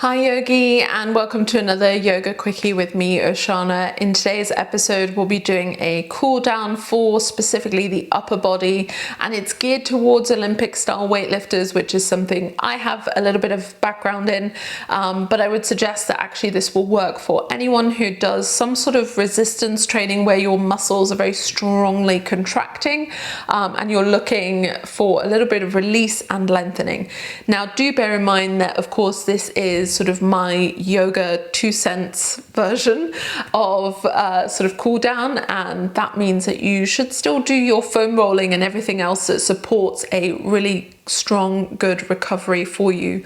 Hi Yogi, and welcome to another Yoga Quickie with me, Oceana. In today's episode, we'll be doing a cool down for specifically the upper body, and it's geared towards Olympic style weightlifters, which is something I have a little bit of background in, but I would suggest that actually this will work for anyone who does some sort of resistance training where your muscles are very strongly contracting and you're looking for a little bit of release and lengthening. Now, do bear in mind that, of course, this is sort of my yoga 2 cents version of sort of cool down, and that means that you should still do your foam rolling and everything else that supports a really strong, good recovery for you.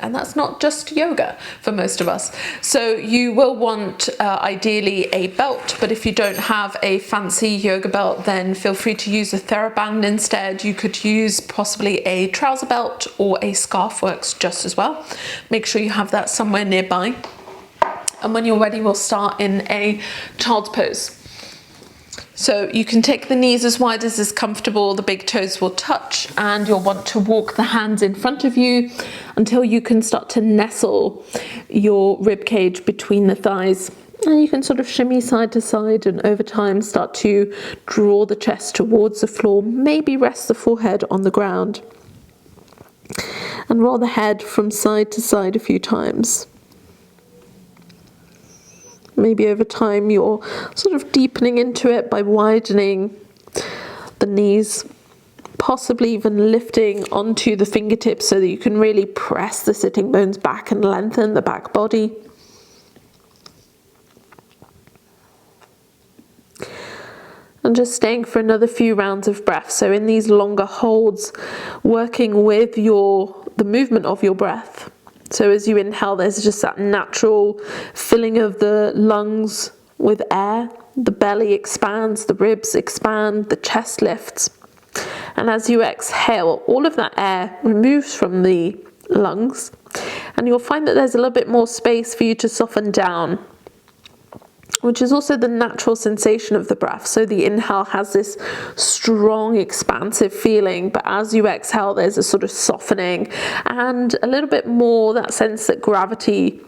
And that's not just yoga for most of us. So you will want ideally a belt, but if you don't have a fancy yoga belt, then feel free to use a TheraBand instead. You could use possibly a trouser belt, or a scarf works just as well. Make sure you have that somewhere nearby. And when you're ready, we'll start in a child's pose. So you can take the knees as wide as is comfortable, the big toes will touch, and you'll want to walk the hands in front of you until you can start to nestle your rib cage between the thighs. And you can sort of shimmy side to side, and over time start to draw the chest towards the floor, maybe rest the forehead on the ground. And roll the head from side to side a few times. Maybe over time you're sort of deepening into it by widening the knees, possibly even lifting onto the fingertips so that you can really press the sitting bones back and lengthen the back body. And just staying for another few rounds of breath. So in these longer holds, working with the movement of your breath. So as you inhale, there's just that natural filling of the lungs with air. The belly expands, the ribs expand, the chest lifts. And as you exhale, all of that air removes from the lungs, and you'll find that there's a little bit more space for you to soften down, which is also the natural sensation of the breath. So the inhale has this strong, expansive feeling, but as you exhale, there's a sort of softening and a little bit more that sense that gravity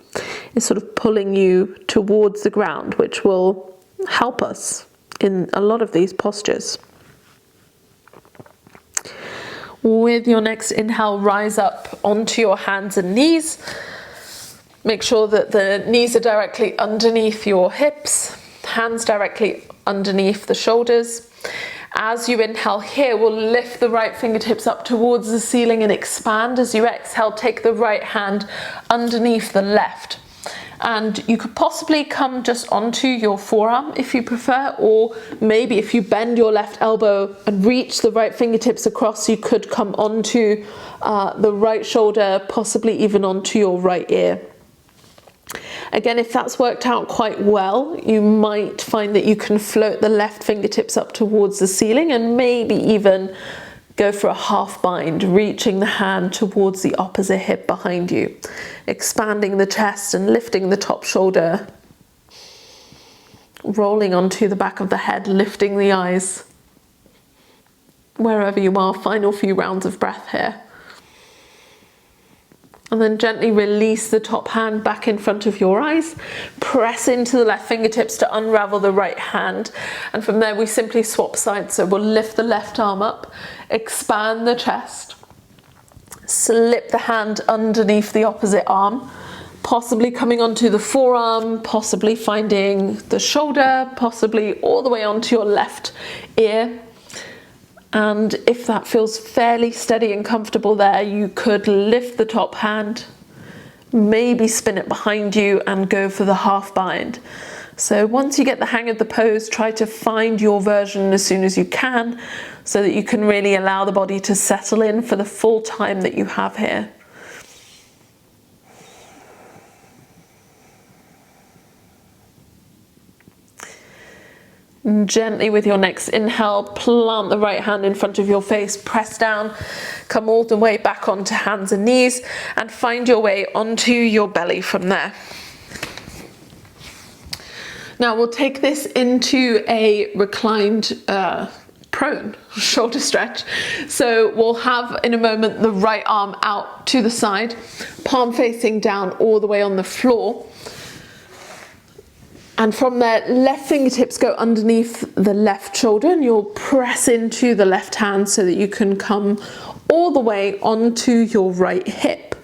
is sort of pulling you towards the ground, which will help us in a lot of these postures. With your next inhale, rise up onto your hands and knees. Make sure that the knees are directly underneath your hips, hands directly underneath the shoulders. As you inhale here, we'll lift the right fingertips up towards the ceiling and expand. As you exhale, take the right hand underneath the left. And you could possibly come just onto your forearm if you prefer, or maybe if you bend your left elbow and reach the right fingertips across, you could come onto the right shoulder, possibly even onto your right ear. Again, if that's worked out quite well, you might find that you can float the left fingertips up towards the ceiling and maybe even go for a half bind, reaching the hand towards the opposite hip behind you, expanding the chest and lifting the top shoulder, rolling onto the back of the head, lifting the eyes. Wherever you are, final few rounds of breath here. And then gently release the top hand back in front of your eyes. Press into the left fingertips to unravel the right hand. And from there we simply swap sides. So we'll lift the left arm up, expand the chest, slip the hand underneath the opposite arm, possibly coming onto the forearm, possibly finding the shoulder, possibly all the way onto your left ear. And if that feels fairly steady and comfortable there, you could lift the top hand, maybe spin it behind you and go for the half bind. So once you get the hang of the pose, try to find your version as soon as you can so that you can really allow the body to settle in for the full time that you have here. Gently with your next inhale, plant the right hand in front of your face, press down, come all the way back onto hands and knees, and find your way onto your belly from there. Now we'll take this into a reclined prone shoulder stretch. So we'll have in a moment the right arm out to the side, palm facing down all the way on the floor. And from there, left fingertips go underneath the left shoulder and you'll press into the left hand so that you can come all the way onto your right hip.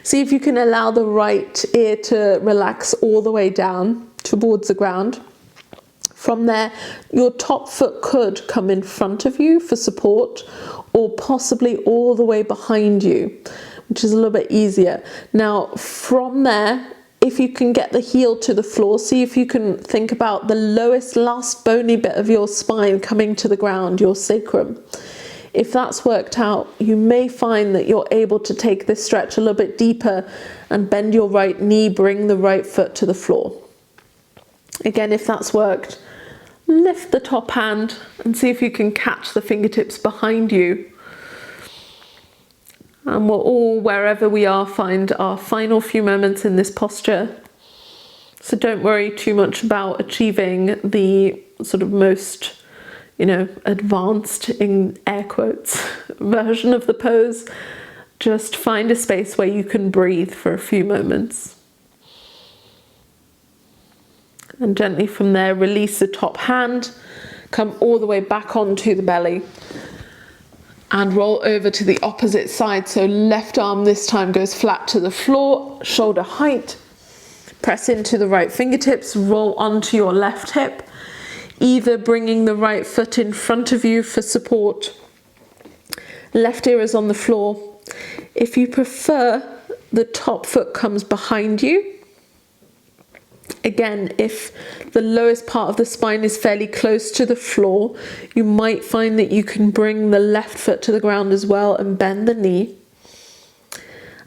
See if you can allow the right ear to relax all the way down towards the ground. From there, your top foot could come in front of you for support, or possibly all the way behind you, which is a little bit easier. Now, from there, if you can get the heel to the floor, see if you can think about the lowest, last bony bit of your spine coming to the ground, your sacrum. If that's worked out, you may find that you're able to take this stretch a little bit deeper and bend your right knee, bring the right foot to the floor. Again, if that's worked, lift the top hand and see if you can catch the fingertips behind you. And we'll all, wherever we are, find our final few moments in this posture. So don't worry too much about achieving the sort of most, advanced, in air quotes, version of the pose. Just find a space where you can breathe for a few moments. And gently from there, release the top hand, come all the way back onto the belly and roll over to the opposite side. So left arm this time goes flat to the floor, shoulder height. Press into the right fingertips, roll onto your left hip, either bringing the right foot in front of you for support. Left ear is on the floor. If you prefer, the top foot comes behind you. Again, if the lowest part of the spine is fairly close to the floor, you might find that you can bring the left foot to the ground as well and bend the knee.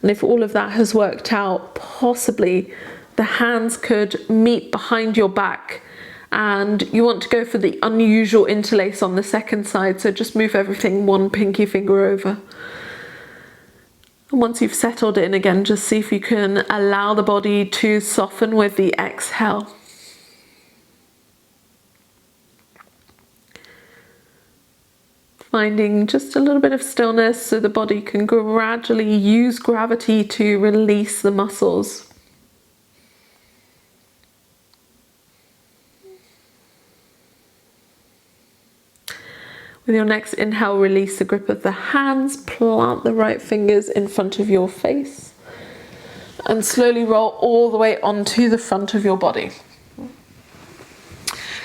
And if all of that has worked out, possibly the hands could meet behind your back, and you want to go for the unusual interlace on the second side, so just move everything one pinky finger over. And once you've settled in again, just see if you can allow the body to soften with the exhale. Finding just a little bit of stillness so the body can gradually use gravity to release the muscles. With your next inhale, release the grip of the hands, plant the right fingers in front of your face, and slowly roll all the way onto the front of your body.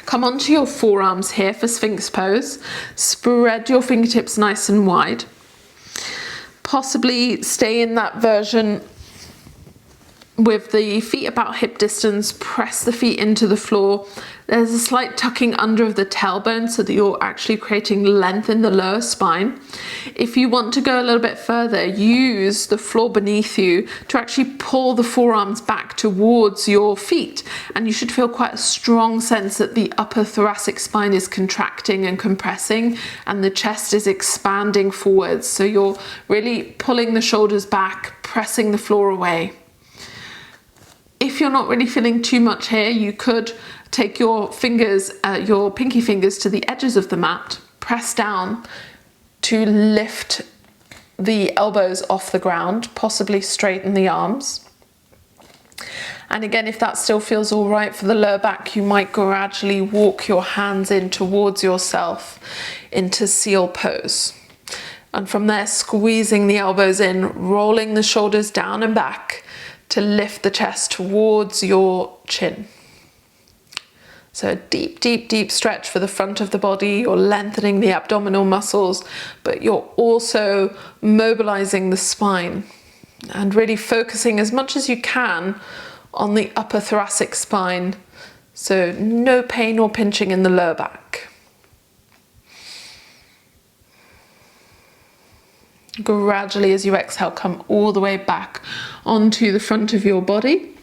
Come onto your forearms here for Sphinx pose. Spread your fingertips nice and wide. Possibly stay in that version with the feet about hip distance, press the feet into the floor. There's a slight tucking under of the tailbone so that you're actually creating length in the lower spine. If you want to go a little bit further, use the floor beneath you to actually pull the forearms back towards your feet. And you should feel quite a strong sense that the upper thoracic spine is contracting and compressing and the chest is expanding forwards. So you're really pulling the shoulders back, pressing the floor away. If you're not really feeling too much here, you could take your fingers, your pinky fingers to the edges of the mat, press down to lift the elbows off the ground, possibly straighten the arms. And again, if that still feels all right for the lower back, you might gradually walk your hands in towards yourself into seal pose. And from there, squeezing the elbows in, rolling the shoulders down and back to lift the chest towards your chin. So a deep, deep, deep stretch for the front of the body. You're lengthening the abdominal muscles, but you're also mobilizing the spine and really focusing as much as you can on the upper thoracic spine. So no pain or pinching in the lower back. Gradually, as you exhale, come all the way back onto the front of your body.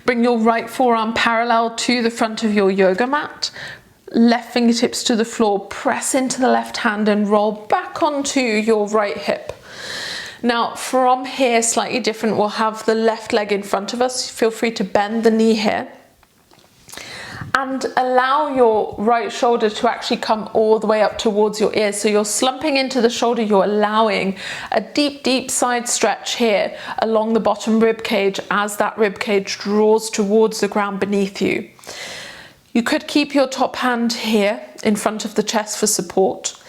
Bring your right forearm parallel to the front of your yoga mat. Left fingertips to the floor, press into the left hand and roll back onto your right hip. Now from here, slightly different, we'll have the left leg in front of us. Feel free to bend the knee here. And allow your right shoulder to actually come all the way up towards your ear. So you're slumping into the shoulder, you're allowing a deep, deep side stretch here along the bottom rib cage as that rib cage draws towards the ground beneath you. You could keep your top hand here in front of the chest for support.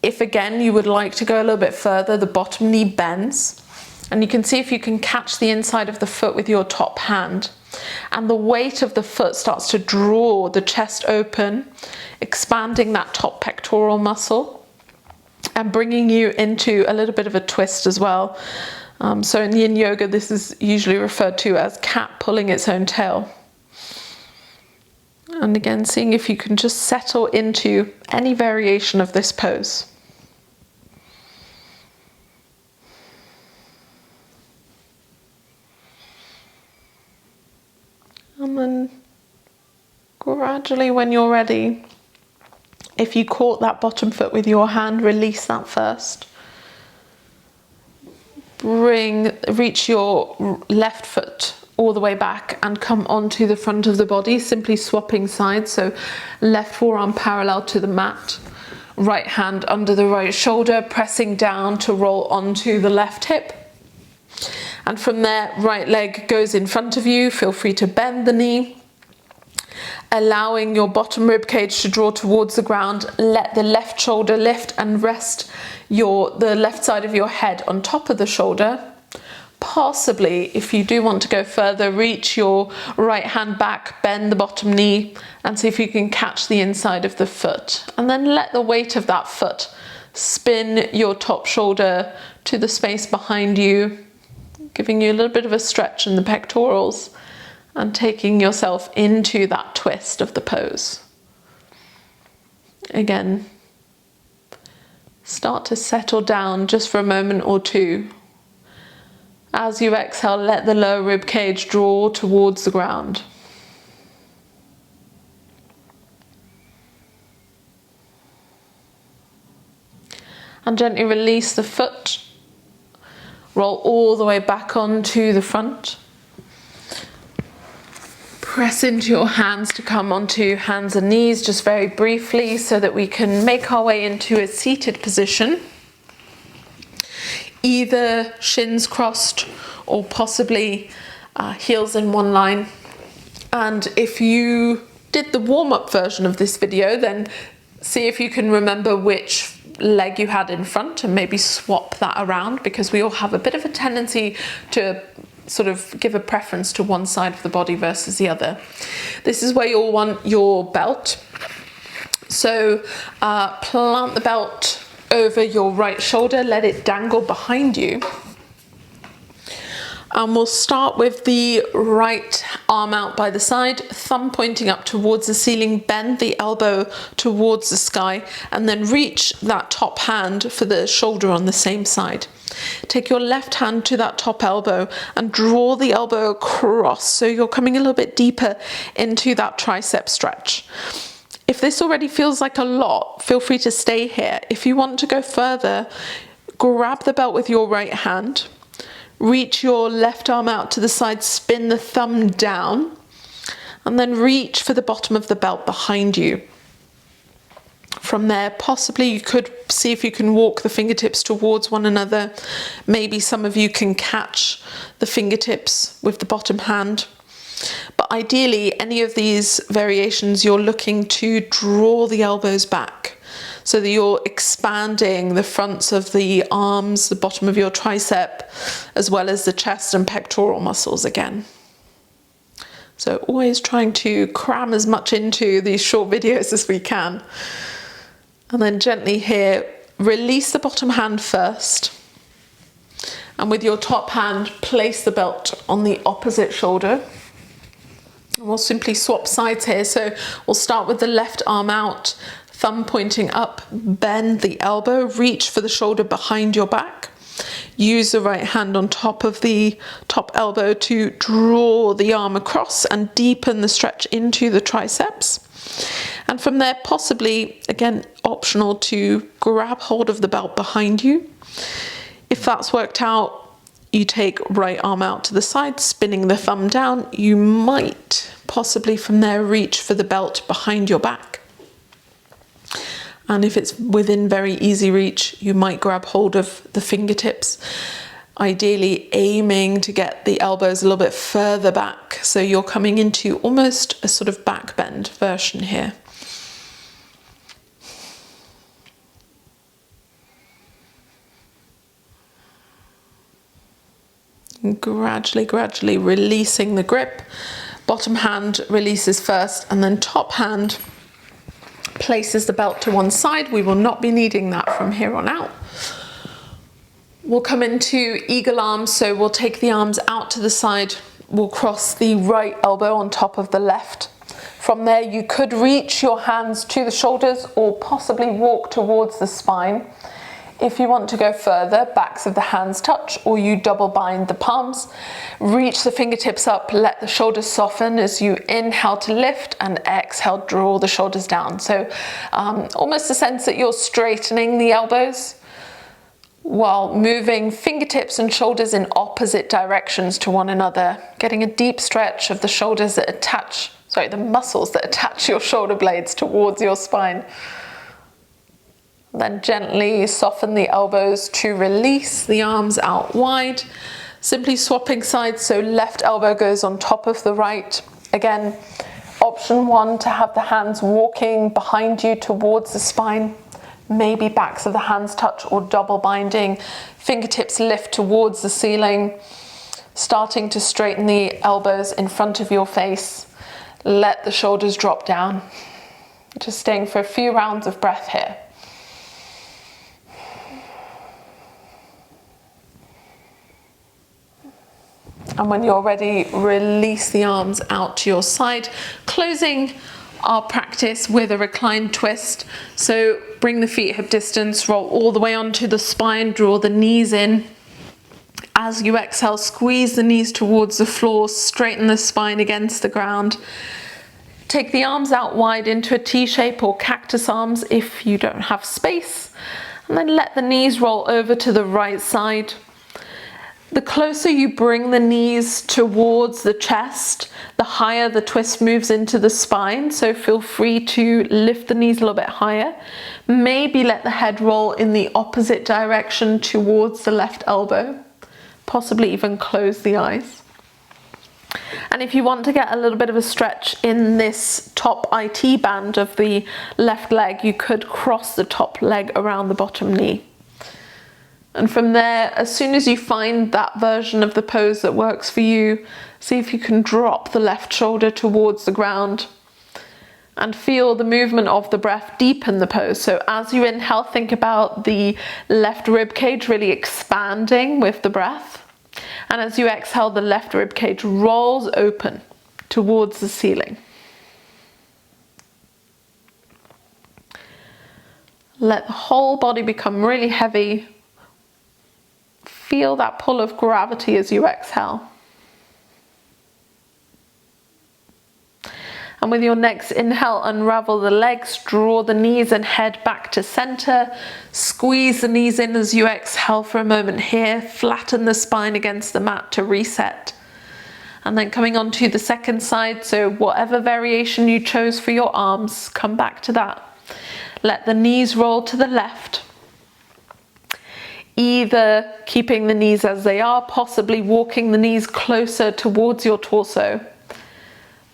If again, you would like to go a little bit further, the bottom knee bends, and you can see if you can catch the inside of the foot with your top hand. And the weight of the foot starts to draw the chest open, expanding that top pectoral muscle and bringing you into a little bit of a twist as well. So in yin yoga, this is usually referred to as cat pulling its own tail. And again, seeing if you can just settle into any variation of this pose. And then gradually, when you're ready, if you caught that bottom foot with your hand, release that first. Reach your left foot all the way back and come onto the front of the body, simply swapping sides. So left forearm parallel to the mat, right hand under the right shoulder, pressing down to roll onto the left hip. And from there, right leg goes in front of you. Feel free to bend the knee, allowing your bottom rib cage to draw towards the ground. Let the left shoulder lift and rest the left side of your head on top of the shoulder. Possibly, if you do want to go further, reach your right hand back, bend the bottom knee, and see if you can catch the inside of the foot. And then let the weight of that foot spin your top shoulder to the space behind you, giving you a little bit of a stretch in the pectorals and taking yourself into that twist of the pose. Again, start to settle down just for a moment or two. As you exhale, let the lower rib cage draw towards the ground. And gently release the foot. Roll all the way back onto the front. Press into your hands to come onto hands and knees just very briefly so that we can make our way into a seated position. Either shins crossed or possibly heels in one line. And if you did the warm-up version of this video, then see if you can remember which leg you had in front and maybe swap that around, because we all have a bit of a tendency to sort of give a preference to one side of the body versus the other. This is where you'll want your belt. So plant the belt over your right shoulder, let it dangle behind you. And we'll start with the right arm out by the side, thumb pointing up towards the ceiling, bend the elbow towards the sky, and then reach that top hand for the shoulder on the same side. Take your left hand to that top elbow and draw the elbow across, so you're coming a little bit deeper into that tricep stretch. If this already feels like a lot, feel free to stay here. If you want to go further, grab the belt with your right hand, reach your left arm out to the side, spin the thumb down, and then reach for the bottom of the belt behind you. From there, possibly you could see if you can walk the fingertips towards one another. Maybe some of you can catch the fingertips with the bottom hand. But ideally, any of these variations, you're looking to draw the elbows back so that you're expanding the fronts of the arms, the bottom of your tricep, as well as the chest and pectoral muscles again. So always trying to cram as much into these short videos as we can. And then gently here, release the bottom hand first. And with your top hand, place the belt on the opposite shoulder. And we'll simply swap sides here. So we'll start with the left arm out, thumb pointing up, bend the elbow, reach for the shoulder behind your back. Use the right hand on top of the top elbow to draw the arm across and deepen the stretch into the triceps. And from there, possibly, again, optional to grab hold of the belt behind you. If that's worked out, you take right arm out to the side, spinning the thumb down. You might possibly from there reach for the belt behind your back. And if it's within very easy reach, you might grab hold of the fingertips, ideally aiming to get the elbows a little bit further back. So you're coming into almost a sort of back bend version here. And gradually releasing the grip. Bottom hand releases first, and then top hand places the belt to one side. We will not be needing that from here on out. We'll come into eagle arms, so we'll take the arms out to the side. We'll cross the right elbow on top of the left. From there, you could reach your hands to the shoulders or possibly walk towards the spine. If you want to go further, backs of the hands touch, or you double bind the palms. Reach the fingertips up, let the shoulders soften as you inhale to lift, and exhale, draw the shoulders down. So almost a sense that you're straightening the elbows while moving fingertips and shoulders in opposite directions to one another, getting a deep stretch of the shoulders that attach, the muscles that attach your shoulder blades towards your spine. Then gently soften the elbows to release the arms out wide. Simply swapping sides, so left elbow goes on top of the right. Again, option one, to have the hands walking behind you towards the spine. Maybe backs of the hands touch or double binding. Fingertips lift towards the ceiling. Starting to straighten the elbows in front of your face. Let the shoulders drop down. Just staying for a few rounds of breath here. And when you're ready, release the arms out to your side, closing our practice with a reclined twist. So bring the feet hip distance, roll all the way onto the spine, draw the knees in. As you exhale, squeeze the knees towards the floor, straighten the spine against the ground. Take the arms out wide into a T shape or cactus arms if you don't have space. And then let the knees roll over to the right side. The closer you bring the knees towards the chest, the higher the twist moves into the spine. So feel free to lift the knees a little bit higher. Maybe let the head roll in the opposite direction towards the left elbow. Possibly even close the eyes. And if you want to get a little bit of a stretch in this top IT band of the left leg, you could cross the top leg around the bottom knee. And from there, as soon as you find that version of the pose that works for you, see if you can drop the left shoulder towards the ground and feel the movement of the breath deepen the pose. So as you inhale, think about the left rib cage really expanding with the breath. And as you exhale, the left rib cage rolls open towards the ceiling. Let the whole body become really heavy. Feel that pull of gravity as you exhale. And with your next inhale, unravel the legs, draw the knees and head back to center. Squeeze the knees in as you exhale for a moment here. Flatten the spine against the mat to reset. And then coming on to the second side, so whatever variation you chose for your arms, come back to that. Let the knees roll to the left. Either keeping the knees as they are, possibly walking the knees closer towards your torso.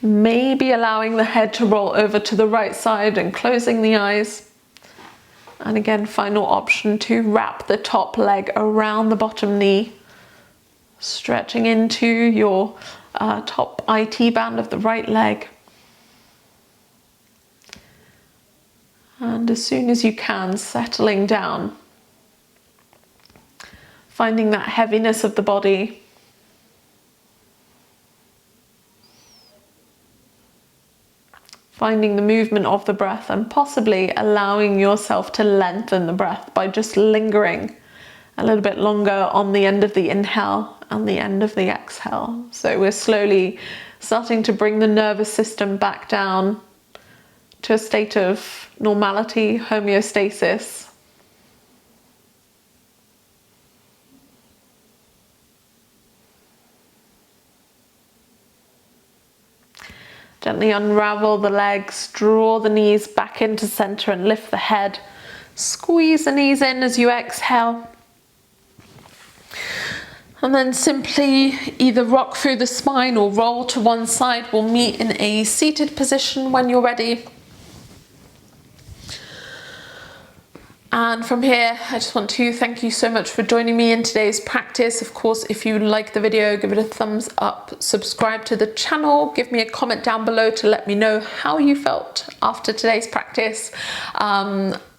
Maybe allowing the head to roll over to the right side and closing the eyes. And again, final option to wrap the top leg around the bottom knee, stretching into your top IT band of the right leg. And as soon as you can, settling down. Finding that heaviness of the body. Finding the movement of the breath and possibly allowing yourself to lengthen the breath by just lingering a little bit longer on the end of the inhale and the end of the exhale. So we're slowly starting to bring the nervous system back down to a state of normality, homeostasis. Gently unravel the legs, draw the knees back into center and lift the head. Squeeze the knees in as you exhale. And then simply either rock through the spine or roll to one side. We'll meet in a seated position when you're ready. And from here, I just want to thank you so much for joining me in today's practice. Of course, if you like the video, give it a thumbs up, subscribe to the channel, give me a comment down below to let me know how you felt after today's practice.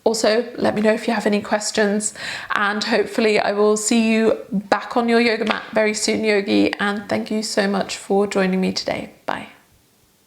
Also, let me know if you have any questions, and hopefully I will see you back on your yoga mat very soon, yogi, and thank you so much for joining me today. Bye.